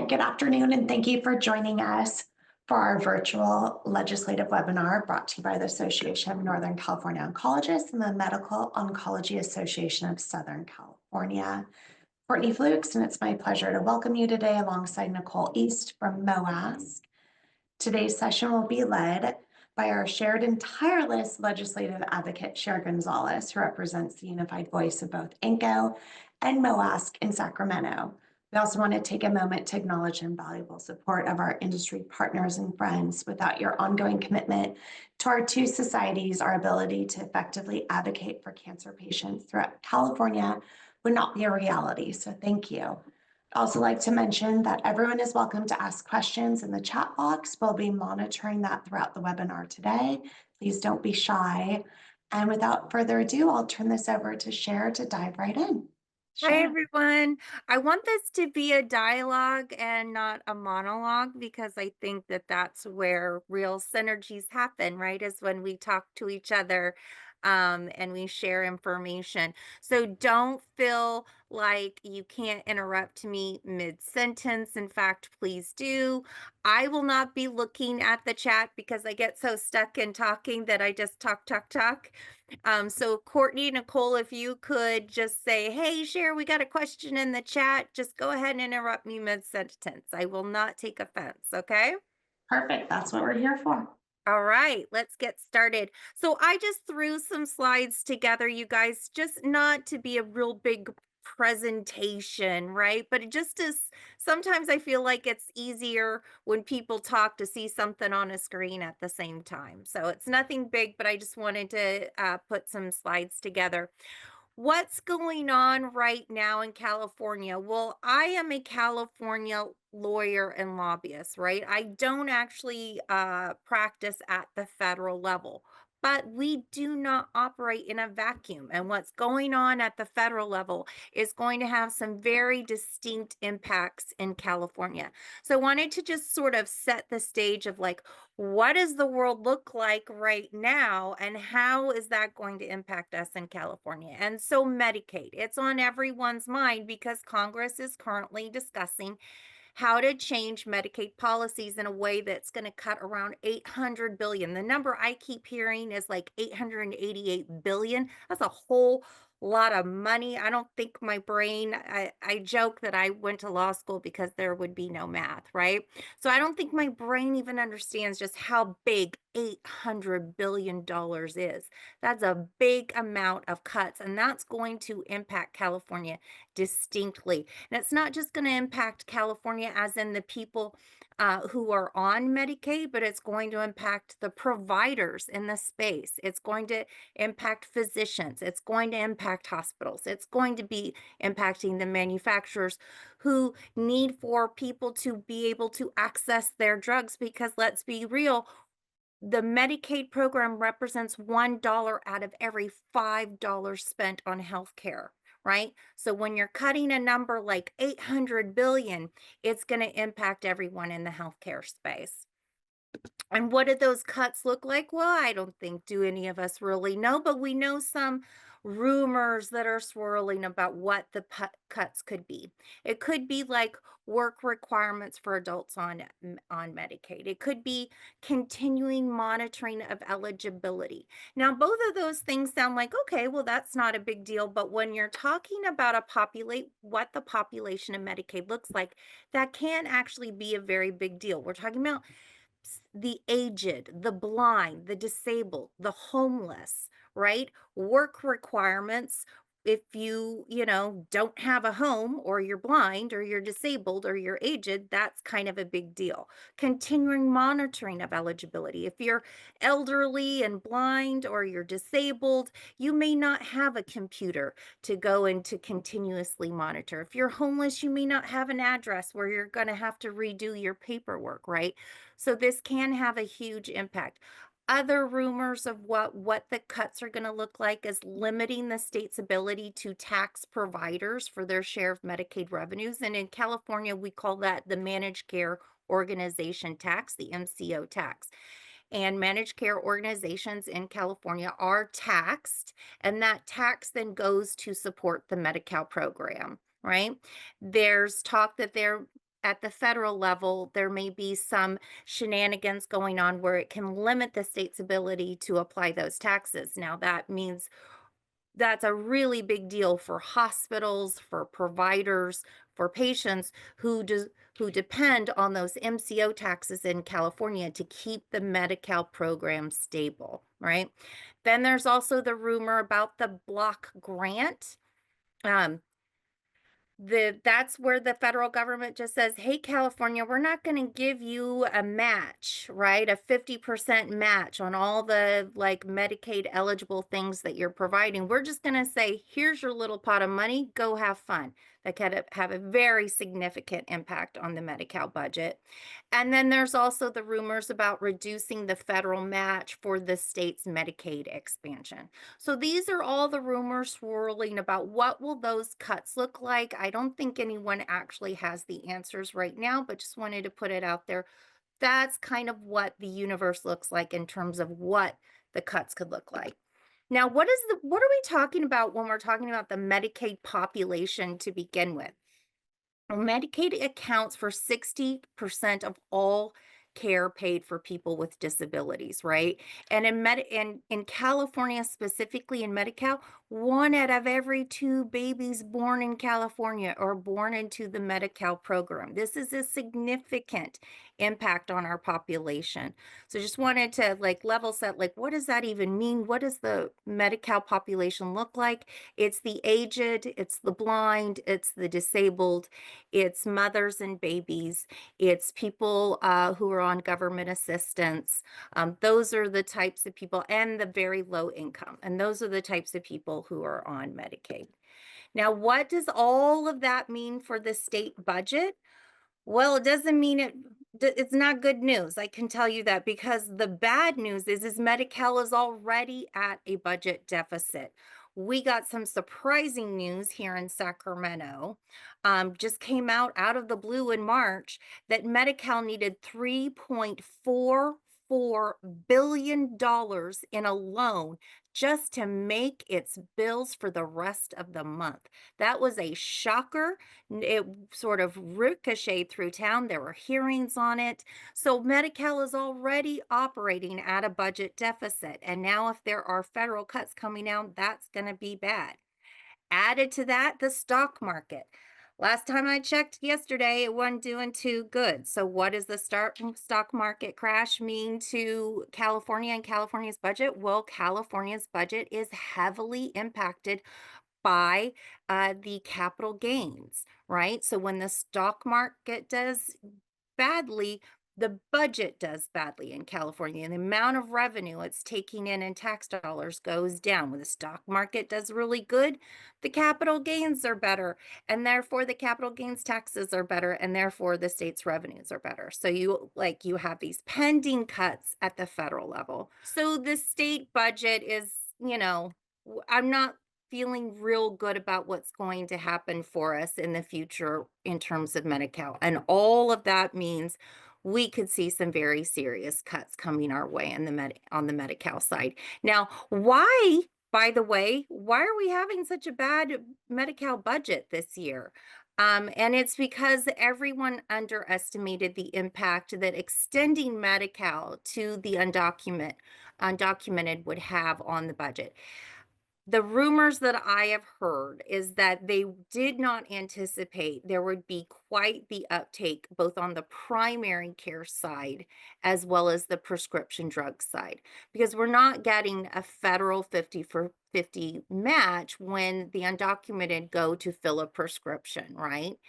Good afternoon, and thank you for joining us for our virtual legislative webinar brought to you by the Association of Northern California Oncologists and the Medical Oncology Association of Southern California. Courtney Flukes, and it's my pleasure to welcome you today alongside Nicole East from MOASC. Today's session will be led by our shared and tireless legislative advocate, Cher Gonzalez, who represents the unified voice of both ANCO and MOASC in Sacramento. We also want to take a moment to acknowledge the invaluable support of our industry partners and friends. Without your ongoing commitment to our two societies, our ability to effectively advocate for cancer patients throughout California would not be a reality. So thank you. I'd also like to mention that everyone is welcome to ask questions in the chat box. We'll be monitoring that throughout the webinar today. Please don't be shy. And without further ado, I'll turn this over to Cher to dive right in. Hi, Cher. everyone. I want this to be a dialogue and not a monologue because I think that that's where real synergies happen, right? Is when we talk to each other and we share information. So don't feel like you can't interrupt me mid-sentence. In fact, please do. I will not be looking at the chat because I get so stuck in talking that I just talk. So Courtney, Nicole, if you could just say, hey, Cher, we got a question in the chat. Just go ahead and interrupt me mid-sentence. I will not take offense, okay? Perfect. That's what we're here for. All right, let's get started. So I just threw some slides together, you guys, just not to be a real big presentation, right? But it just is sometimes I feel like it's easier when people talk to see something on a screen at the same time. So it's nothing big, but I just wanted to put some slides together. What's going on right now in California? Well, I am a California lawyer and lobbyist, right? I don't actually practice at the federal level, but we do not operate in a vacuum. And what's going on at the federal level is going to have some very distinct impacts in California. So I wanted to just sort of set the stage of like, what does the world look like right now and how is that going to impact us in California? And so Medicaid, it's on everyone's mind because Congress is currently discussing how to change Medicaid policies in a way that's going to cut around 800 billion. The number I keep hearing is like 888 billion. That's a whole lot of money. I don't think my brain, I joke that I went to law school because there would be no math, right? So I don't think my brain even understands just how big $800 billion is. That's a big amount of cuts, and that's going to impact California distinctly. And it's not just going to impact California, as in the people who are on Medicaid, but it's going to impact the providers in the space. It's going to impact physicians. It's going to impact hospitals. It's going to be impacting the manufacturers who need for people to be able to access their drugs because let's be real, the Medicaid program represents $1 out of every $5 spent on healthcare, right? So when you're cutting a number like 800 billion, it's going to impact everyone in the healthcare space. And what did those cuts look like? Well, I don't think do any of us really know, but we know some rumors that are swirling about what the cuts could be. It could be like work requirements for adults on Medicaid. It could be continuing monitoring of eligibility. Now, both of those things sound like okay, well that's not a big deal, but when you're talking about what the population of Medicaid looks like, that can actually be a very big deal. We're talking about the aged, the blind, the disabled, the homeless, right? Work requirements. If don't have a home or you're blind or you're disabled or you're aged, that's kind of a big deal. Continuing monitoring of eligibility. If you're elderly and blind or you're disabled, you may not have a computer to go and to continuously monitor. If you're homeless, you may not have an address where you're going to have to redo your paperwork, right? So this can have a huge impact. Other rumors of what the cuts are going to look like is limiting the state's ability to tax providers for their share of Medicaid revenues. And in California, we call that the managed care organization tax, the MCO tax. And managed care organizations in California are taxed, and that tax then goes to support the Medi-Cal program, right? There's talk that they're at the federal level, there may be some shenanigans going on where it can limit the state's ability to apply those taxes. Now, that means that's a really big deal for hospitals, for providers, for patients who depend on those MCO taxes in California to keep the Medi-Cal program stable, right? Then there's also the rumor about the block grant. Um, that's where the federal government just says, hey, California, we're not going to give you a match, right? A 50% match on all the like Medicaid eligible things that you're providing. We're just going to say, here's your little pot of money, go have fun. That could have a very significant impact on the Medi-Cal budget. And then there's also the rumors about reducing the federal match for the state's Medicaid expansion. So these are all the rumors swirling about what will those cuts look like. I don't think anyone actually has the answers right now, but just wanted to put it out there. That's kind of what the universe looks like in terms of what the cuts could look like. Now, what are we talking about when we're talking about the Medicaid population to begin with? Well, Medicaid accounts for 60% of all care paid for people with disabilities, right? And in California, specifically in Medi-Cal, 1 out of every 2 babies born in California are born into the Medi-Cal program. This is a significant impact on our population. So just wanted to like level set, like, what does that even mean? What does the Medi-Cal population look like? It's the aged, it's the blind, it's the disabled, it's mothers and babies, it's people who are on government assistance. Those are the types of people, and the very low income. And those are the types of people who are on Medicaid. Now, what does all of that mean for the state budget? Well, it doesn't mean it's not good news. I can tell you that, because the bad news is Medi-Cal is already at a budget deficit. We got some surprising news here in Sacramento. Just came out of the blue in March that Medi-Cal needed $3.44 billion in a loan just to make its bills for the rest of the month. That was a shocker. It sort of ricocheted through town. There were hearings on it. So Medi-Cal is already operating at a budget deficit. And now if there are federal cuts coming out, that's going to be bad. Added to that, the stock market. Last time I checked yesterday, it wasn't doing too good. So what does the stock market crash mean to California and California's budget? Well, California's budget is heavily impacted by the capital gains, right? So when the stock market does badly, the budget does badly in California, and the amount of revenue it's taking in tax dollars goes down. When the stock market does really good, the capital gains are better, and therefore the capital gains taxes are better, and therefore the state's revenues are better. So you have these pending cuts at the federal level. So the state budget is, I'm not feeling real good about what's going to happen for us in the future in terms of Medi-Cal. And all of that means we could see some very serious cuts coming our way on the Medi-Cal side. Now, by the way, why are we having such a bad Medi-Cal budget this year? And it's because everyone underestimated the impact that extending Medi-Cal to the undocumented would have on the budget. The rumors that I have heard is that they did not anticipate there would be quite the uptake both on the primary care side as well as the prescription drug side, because we're not getting a federal 50 for 50 match when the undocumented go to fill a prescription, right?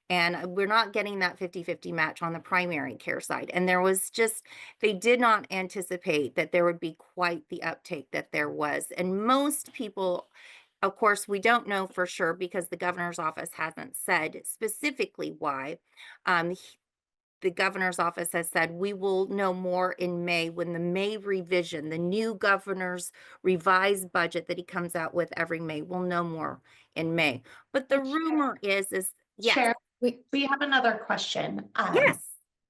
And we're not getting that 50-50 match on the primary care side. And they did not anticipate that there would be quite the uptake that there was. And most people, of course, we don't know for sure because the governor's office hasn't said specifically why. The governor's office has said we will know more in May when the May revision, the new governor's revised budget that he comes out with every May, we'll know more in May. But the rumor is yes. Cher, we have another question. Yes.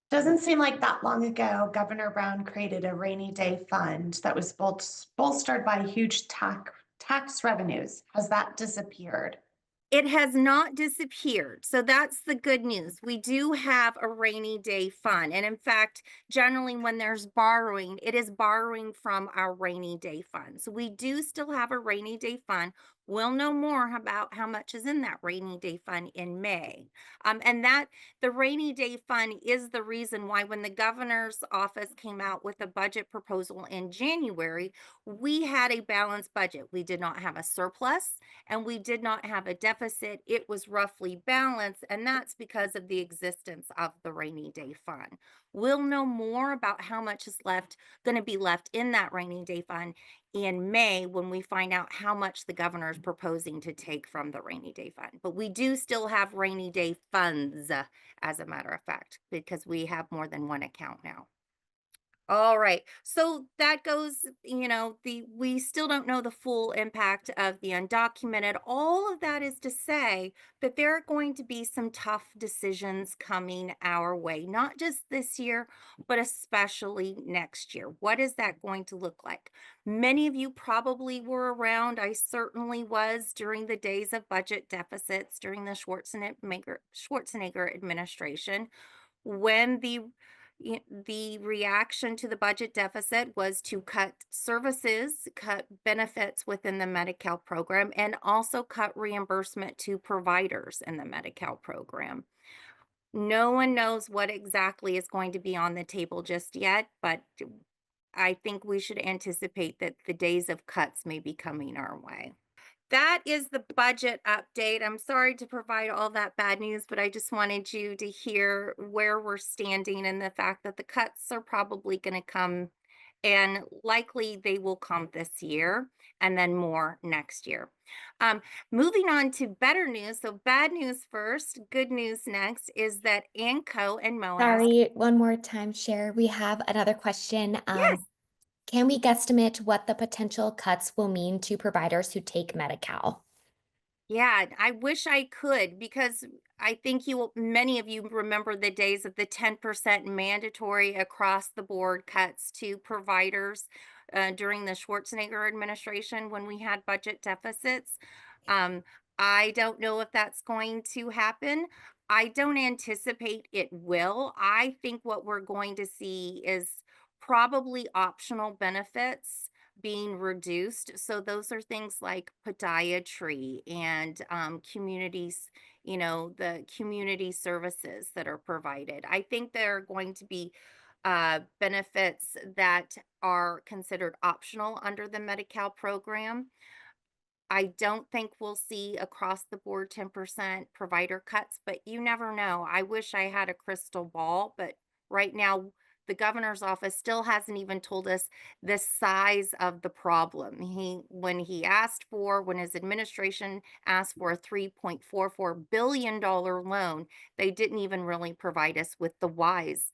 Doesn't seem like that long ago, Governor Brown created a rainy day fund that was bolstered by huge tax revenues. Has that disappeared? It has not disappeared. So that's the good news. We do have a rainy day fund. And in fact, generally when there's borrowing, it is borrowing from our rainy day fund. So we do still have a rainy day fund. We'll know more about how much is in that rainy day fund in May. And that the rainy day fund is the reason why when the governor's office came out with a budget proposal in January, we had a balanced budget. We did not have a surplus and we did not have a deficit. It was roughly balanced, and that's because of the existence of the rainy day fund. We'll know more about how much is going to be left in that rainy day fund in May when we find out how much the governor is proposing to take from the rainy day fund. But we do still have rainy day funds, as a matter of fact, because we have more than one account now. All right. So that goes, we still don't know the full impact of the undocumented. All of that is to say that there are going to be some tough decisions coming our way, not just this year, but especially next year. What is that going to look like? Many of you probably were around. I certainly was during the days of budget deficits during the Schwarzenegger administration when the reaction to the budget deficit was to cut services, cut benefits within the Medi-Cal program, and also cut reimbursement to providers in the Medi-Cal program. No one knows what exactly is going to be on the table just yet, but I think we should anticipate that the days of cuts may be coming our way. That is the budget update. I'm sorry to provide all that bad news, but I just wanted you to hear where we're standing and the fact that the cuts are probably going to come and likely they will come this year and then more next year. Moving on to better news. So, bad news first, good news next is that ANCO and MOASC. Sorry, one more time, Cher. We have another question. Yes. Can we guesstimate what the potential cuts will mean to providers who take Medi-Cal? Yeah, I wish I could because I think many of you remember the days of the 10% mandatory across the board cuts to providers during the Schwarzenegger administration when we had budget deficits. Um, I don't know if that's going to happen. I don't anticipate it will. I think what we're going to see is probably optional benefits being reduced. So those are things like podiatry and communities, the community services that are provided. I think there are going to be benefits that are considered optional under the Medi-Cal program. I don't think we'll see across the board 10% provider cuts, but you never know. I wish I had a crystal ball, but right now, the governor's office still hasn't even told us the size of the problem. When his administration asked for a $3.44 billion loan, they didn't even really provide us with the whys.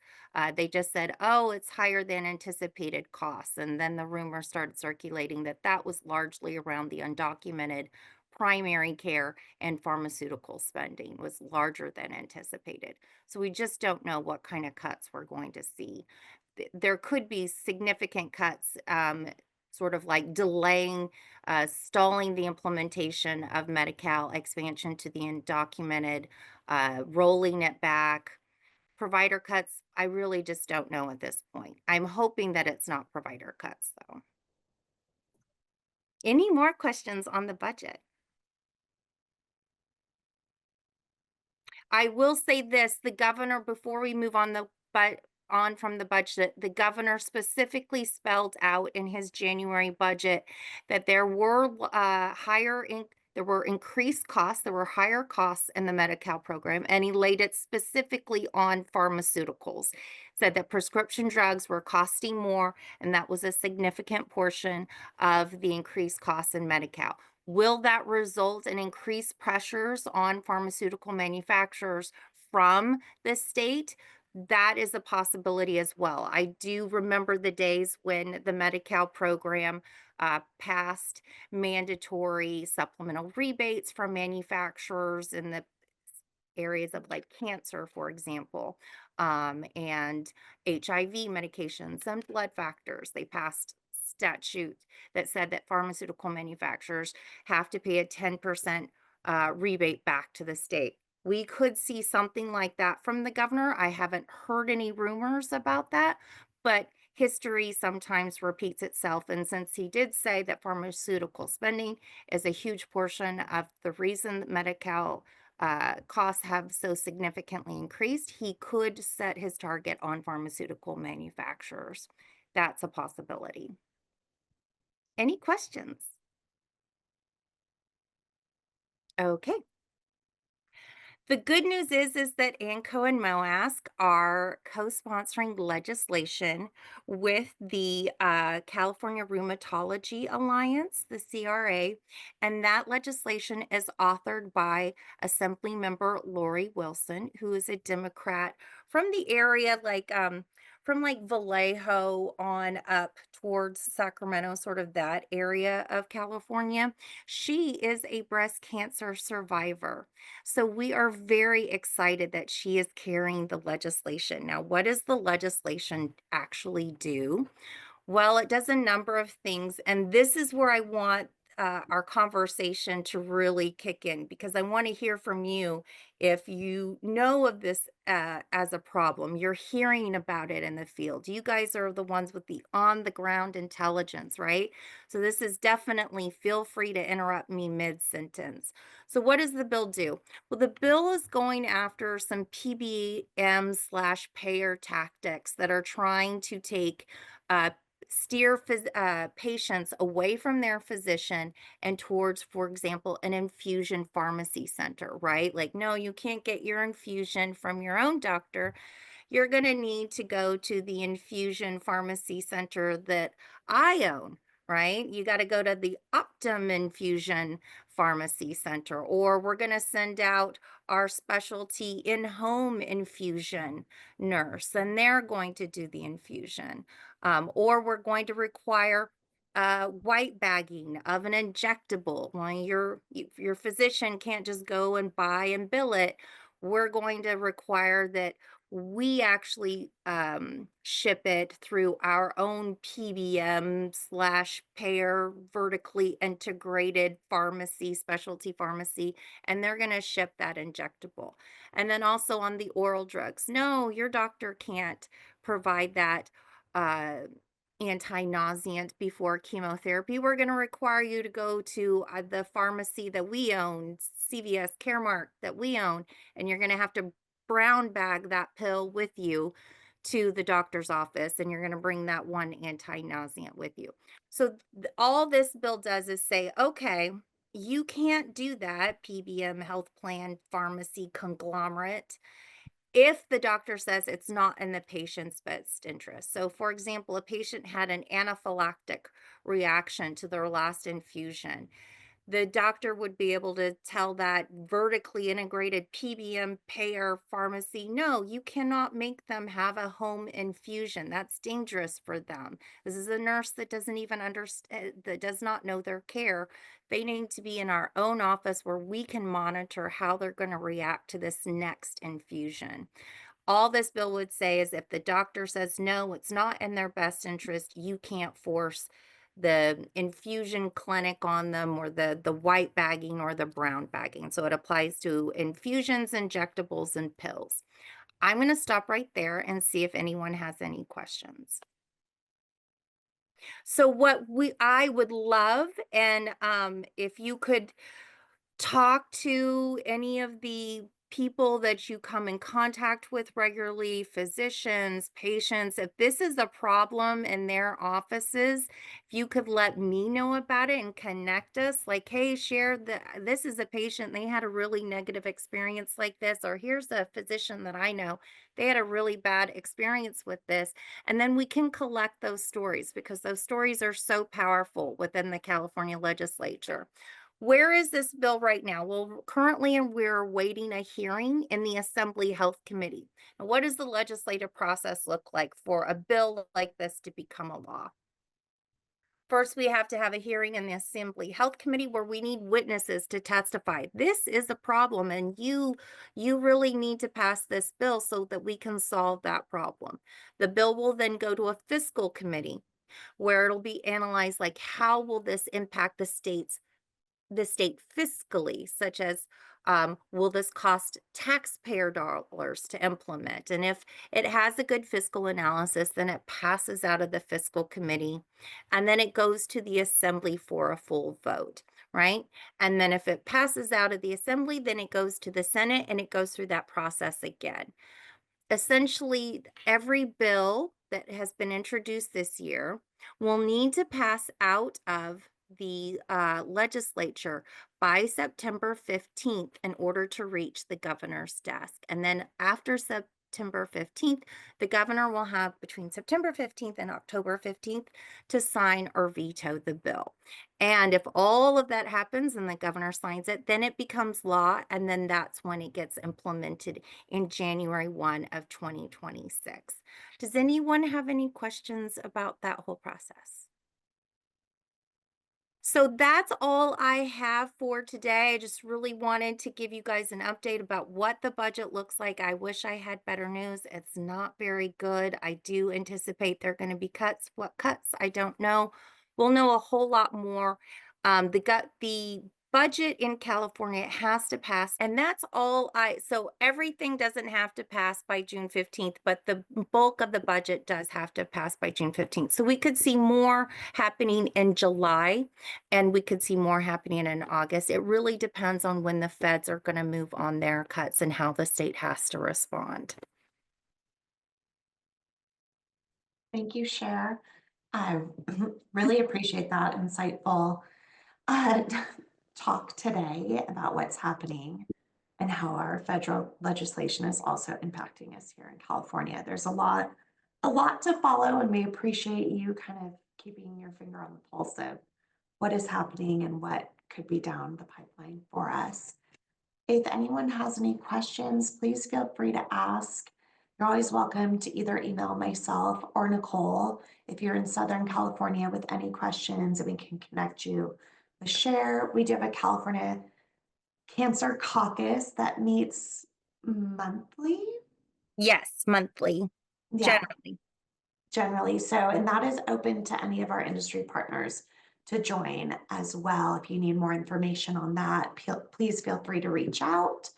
They just said, oh, it's higher than anticipated costs. And then the rumor started circulating that that was largely around the undocumented primary care and pharmaceutical spending was larger than anticipated. So we just don't know what kind of cuts we're going to see. There could be significant cuts, sort of like delaying, stalling the implementation of Medi-Cal expansion to the undocumented, rolling it back. Provider cuts, I really just don't know at this point. I'm hoping that it's not provider cuts, though. Any more questions on the budget? I will say this, the governor, before we move on on from the budget, the governor specifically spelled out in his January budget that there were increased costs, there were higher costs in the Medi-Cal program, and he laid it specifically on pharmaceuticals. Said that prescription drugs were costing more, and that was a significant portion of the increased costs in Medi-Cal. Will that result in increased pressures on pharmaceutical manufacturers from the state? That is a possibility as well. I do remember the days when the Medi-Cal program passed mandatory supplemental rebates from manufacturers in the areas of like cancer, for example, and HIV medications and blood factors. They passed statute that said that pharmaceutical manufacturers have to pay a 10% rebate back to the state. We could see something like that from the governor. I haven't heard any rumors about that, but history sometimes repeats itself. And since he did say that pharmaceutical spending is a huge portion of the reason that Medi-Cal costs have so significantly increased, he could set his target on pharmaceutical manufacturers. That's a possibility. Any questions? Okay. The good news is that ANCO and MOASC are co-sponsoring legislation with the California Rheumatology Alliance, the CRA, and that legislation is authored by Assembly Member Lori Wilson, who is a Democrat from the area, from like Vallejo on up towards Sacramento, sort of that area of California. She is a breast cancer survivor. So we are very excited that she is carrying the legislation. Now, what does the legislation actually do? Well, it does a number of things, and this is where I want our conversation to really kick in because I want to hear from you if you know of this as a problem. You're hearing about it in the field. You guys are the ones with the on the ground intelligence, right? So this is definitely, feel free to interrupt me mid sentence. So what does the bill do? Well, the bill is going after some PBM slash payer tactics that are trying to steer patients away from their physician and towards, for example, an infusion pharmacy center, right? Like, no, you can't get your infusion from your own doctor. You're going to need to go to the infusion pharmacy center that I own, right? You got to go to the Optum Infusion Pharmacy Center, or we're going to send out our specialty in home infusion nurse, and they're going to do the infusion. Or we're going to require white bagging of an injectable. Well, your physician can't just go and buy and bill it. We're going to require that we actually ship it through our own PBM slash payer vertically integrated pharmacy, specialty pharmacy, and they're going to ship that injectable. And then also on the oral drugs, no, your doctor can't provide that uh, anti-nauseant before chemotherapy. We're going to require you to go to the pharmacy that we own, CVS Caremark that we own, and you're going to have to brown bag that pill with you to the doctor's office, and you're going to bring that one anti-nauseant with you. So all this bill does is say, okay, you can't do that, PBM health plan pharmacy conglomerate, if the doctor says it's not in the patient's best interest. So, for example, a patient had an anaphylactic reaction to their last infusion. The doctor would be able to tell that vertically integrated PBM payer pharmacy, no, you cannot make them have a home infusion. That's dangerous for them. This is a nurse that doesn't even understand, that does not know their care. They need to be in our own office where we can monitor how they're going to react to this next infusion. All this bill would say is if the doctor says no, it's not in their best interest, you can't force the infusion clinic on them, or the white bagging or the brown bagging. So it applies to infusions, injectables, and pills. I'm going to stop right there and see if anyone has any questions. So what I would love, and if you could talk to any of the people that you come in contact with regularly, physicians, patients, if this is a problem in their offices, if you could let me know about it and connect us, like, hey, share this is a patient, they had a really negative experience like this, or here's a physician that I know, they had a really bad experience with this. And then we can collect those stories because those stories are so powerful within the California legislature. Where is this bill right now? Well, currently we're awaiting a hearing in the Assembly Health Committee. Now, what does the legislative process look like for a bill like this to become a law? First, we have to have a hearing in the Assembly Health Committee where we need witnesses to testify. This is a problem, and you really need to pass this bill so that we can solve that problem. The bill will then go to a fiscal committee where it'll be analyzed, like, how will this impact the state's the state fiscally, such as will this cost taxpayer dollars to implement? And if it has a good fiscal analysis, then it passes out of the fiscal committee and then it goes to the assembly for a full vote, right? And then if it passes out of the assembly, then it goes to the Senate and it goes through that process again. Essentially, every bill that has been introduced this year will need to pass out of the legislature by September 15th in order to reach the governor's desk. And then after September 15th, the governor will have between September 15th and October 15th to sign or veto the bill. And if all of that happens and the governor signs it, then it becomes law. And then that's when it gets implemented in January 1 of 2026. Does anyone have any questions about that whole process? So that's all I have for today. I just really wanted to give you guys an update about what the budget looks like. I wish I had better news. It's not very good. I do anticipate there are going to be cuts. What cuts? I don't know. We'll know a whole lot more. The budget in California has to pass, and that's all so everything doesn't have to pass by June 15th, but the bulk of the budget does have to pass by June 15th. So we could see more happening in July, and we could see more happening in August. It really depends on when the feds are going to move on their cuts and how the state has to respond. Thank you, Cher. I really appreciate that insightful talk today about what's happening and how our federal legislation is also impacting us here in California. There's a lot to follow, and we appreciate you kind of keeping your finger on the pulse of what is happening and what could be down the pipeline for us. If anyone has any questions, please feel free to ask. You're always welcome to either email myself or Nicole if you're in Southern California with any questions, and we can connect you with Cher. We do have a California Cancer Caucus that meets monthly. Yes, monthly, Yeah, generally. So, and that is open to any of our industry partners to join as well. If you need more information on that, please feel free to reach out.